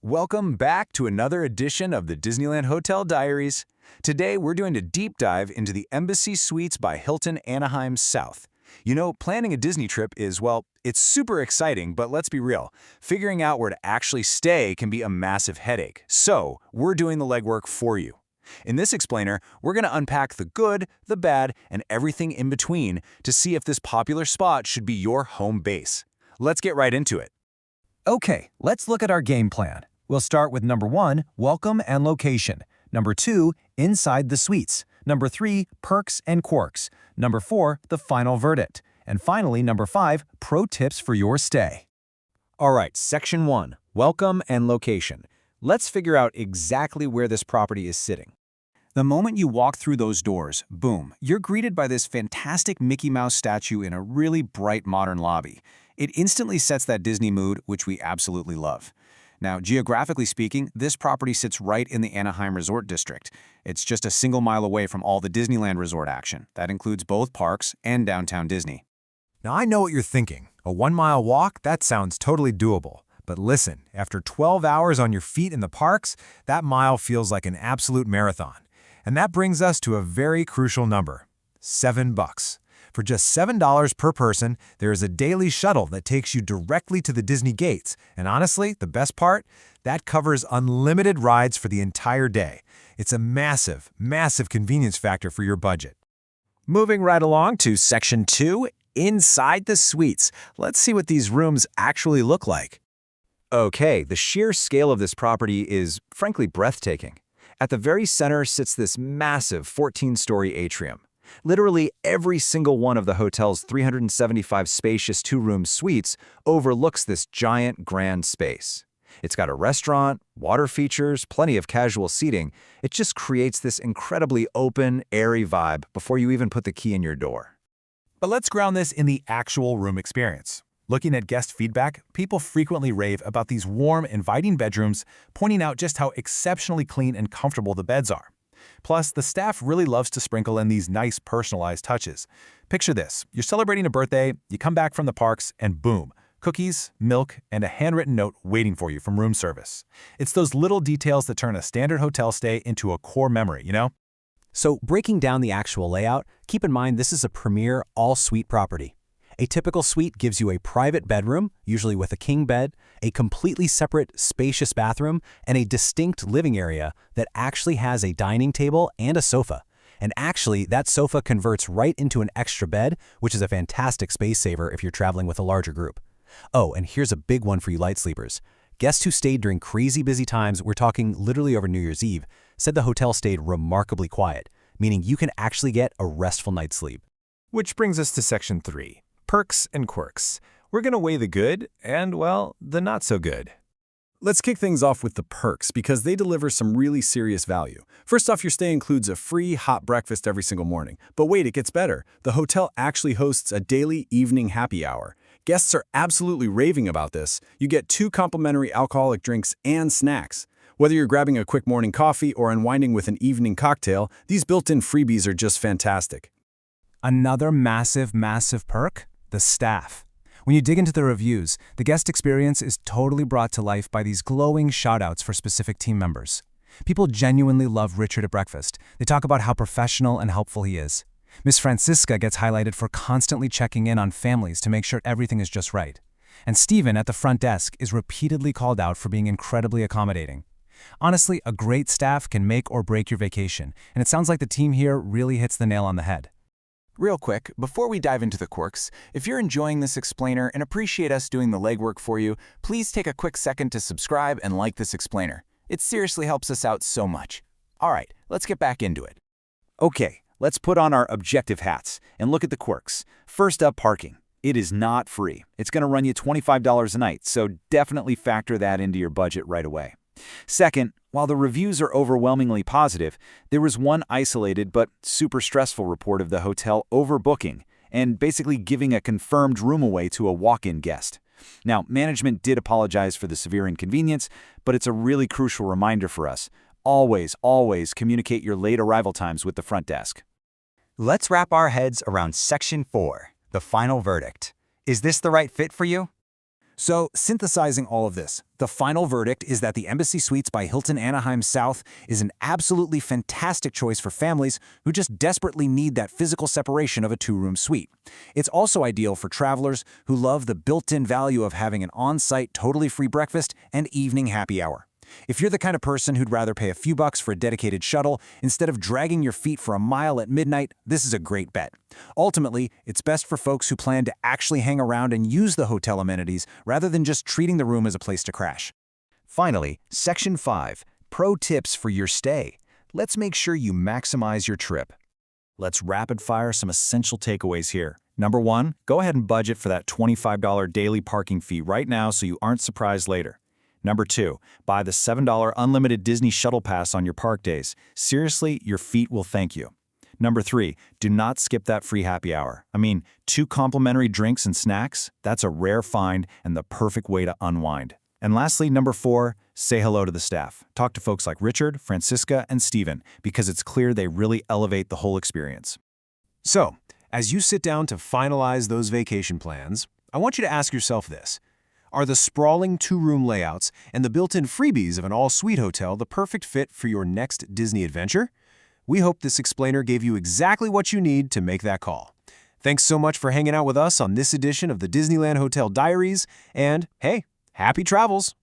Welcome back to another edition of the Disneyland Hotel Diaries. Today, we're doing a deep dive into the Embassy Suites by Hilton Anaheim South. You know, planning a Disney trip is, well, it's super exciting, but let's be real. Figuring out where to actually stay can be a massive headache. So, we're doing the legwork for you. In this explainer, we're going to unpack the good, the bad, and everything in between to see if this popular spot should be your home base. Let's get right into it. Okay, let's look at our game plan. We'll start with number 1, welcome and location. Number 2, inside the suites. Number 3, perks and quirks. Number 4, the final verdict. And finally, number 5, pro tips for your stay. All right, section 1, welcome and location. Let's figure out exactly where this property is sitting. The moment you walk through those doors, boom, you're greeted by this fantastic Mickey Mouse statue in a really bright modern lobby. It instantly sets that Disney mood, which we absolutely love. Now, geographically speaking, this property sits right in the Anaheim Resort District. It's just a single mile away from all the Disneyland resort action. That includes both parks and downtown Disney. Now, I know what you're thinking. A 1-mile walk? That sounds totally doable. But listen, after 12 hours on your feet in the parks, that mile feels like an absolute marathon. And that brings us to a very crucial number, $7. For just $7 per person, there is a daily shuttle that takes you directly to the Disney gates. And honestly, the best part? That covers unlimited rides for the entire day. It's a massive, massive convenience factor for your budget. Moving right along to section 2, inside the suites. Let's see what these rooms actually look like. Okay, the sheer scale of this property is, frankly, breathtaking. At the very center sits this massive 14-story atrium. Literally every single one of the hotel's 375 spacious 2-room suites overlooks this giant grand space. It's got a restaurant, water features, plenty of casual seating. It just creates this incredibly open, airy vibe before you even put the key in your door. But let's ground this in the actual room experience. Looking at guest feedback, people frequently rave about these warm, inviting bedrooms, pointing out just how exceptionally clean and comfortable the beds are. Plus, the staff really loves to sprinkle in these nice personalized touches. Picture this, you're celebrating a birthday, you come back from the parks, and boom, cookies, milk, and a handwritten note waiting for you from room service. It's those little details that turn a standard hotel stay into a core memory, you know? So, breaking down the actual layout, keep in mind this is a premier all-suite property. A typical suite gives you a private bedroom, usually with a king bed, a completely separate, spacious bathroom, and a distinct living area that actually has a dining table and a sofa. And actually, that sofa converts right into an extra bed, which is a fantastic space saver if you're traveling with a larger group. Oh, and here's a big one for you light sleepers. Guests who stayed during crazy busy times, we're talking literally over New Year's Eve, said the hotel stayed remarkably quiet, meaning you can actually get a restful night's sleep. Which brings us to section 3. Perks and quirks. We're going to weigh the good and, well, the not so good. Let's kick things off with the perks because they deliver some really serious value. First off, your stay includes a free hot breakfast every single morning. But wait, it gets better. The hotel actually hosts a daily evening happy hour. Guests are absolutely raving about this. You get 2 complimentary alcoholic drinks and snacks. Whether you're grabbing a quick morning coffee or unwinding with an evening cocktail, these built-in freebies are just fantastic. Another massive, massive perk? The staff. When you dig into the reviews, the guest experience is totally brought to life by these glowing shout-outs for specific team members. People genuinely love Richard at breakfast. They talk about how professional and helpful he is. Miss Francisca gets highlighted for constantly checking in on families to make sure everything is just right. And Steven at the front desk is repeatedly called out for being incredibly accommodating. Honestly, a great staff can make or break your vacation, and it sounds like the team here really hits the nail on the head. Real quick, before we dive into the quirks, if you're enjoying this explainer and appreciate us doing the legwork for you, please take a quick second to subscribe and like this explainer. It seriously helps us out so much. All right, let's get back into it. Okay, let's put on our objective hats and look at the quirks. First up, parking. It is not free. It's going to run you $25 a night, so definitely factor that into your budget right away. Second, while the reviews are overwhelmingly positive, there was one isolated but super stressful report of the hotel overbooking and basically giving a confirmed room away to a walk-in guest. Now, management did apologize for the severe inconvenience, but it's a really crucial reminder for us. Always, always communicate your late arrival times with the front desk. Let's wrap our heads around section 4, the final verdict. Is this the right fit for you? So, synthesizing all of this, the final verdict is that the Embassy Suites by Hilton Anaheim South is an absolutely fantastic choice for families who just desperately need that physical separation of a two-room suite. It's also ideal for travelers who love the built-in value of having an on-site, totally free breakfast and evening happy hour. If you're the kind of person who'd rather pay a few bucks for a dedicated shuttle instead of dragging your feet for a mile at midnight, this is a great bet. Ultimately, it's best for folks who plan to actually hang around and use the hotel amenities rather than just treating the room as a place to crash. Finally, Section 5, Pro Tips for your stay. Let's make sure you maximize your trip. Let's rapid-fire some essential takeaways here. Number 1, go ahead and budget for that $25 daily parking fee right now so you aren't surprised later. Number 2, buy the $7 unlimited Disney Shuttle Pass on your park days. Seriously, your feet will thank you. Number 3, do not skip that free happy hour. I mean, 2 complimentary drinks and snacks, that's a rare find and the perfect way to unwind. And lastly, number 4, say hello to the staff. Talk to folks like Richard, Francisca, and Steven because it's clear they really elevate the whole experience. So, as you sit down to finalize those vacation plans, I want you to ask yourself this. Are the sprawling two-room layouts and the built-in freebies of an all-suite hotel the perfect fit for your next Disney adventure? We hope this explainer gave you exactly what you need to make that call. Thanks so much for hanging out with us on this edition of the Disneyland Hotel Diaries, and hey, happy travels!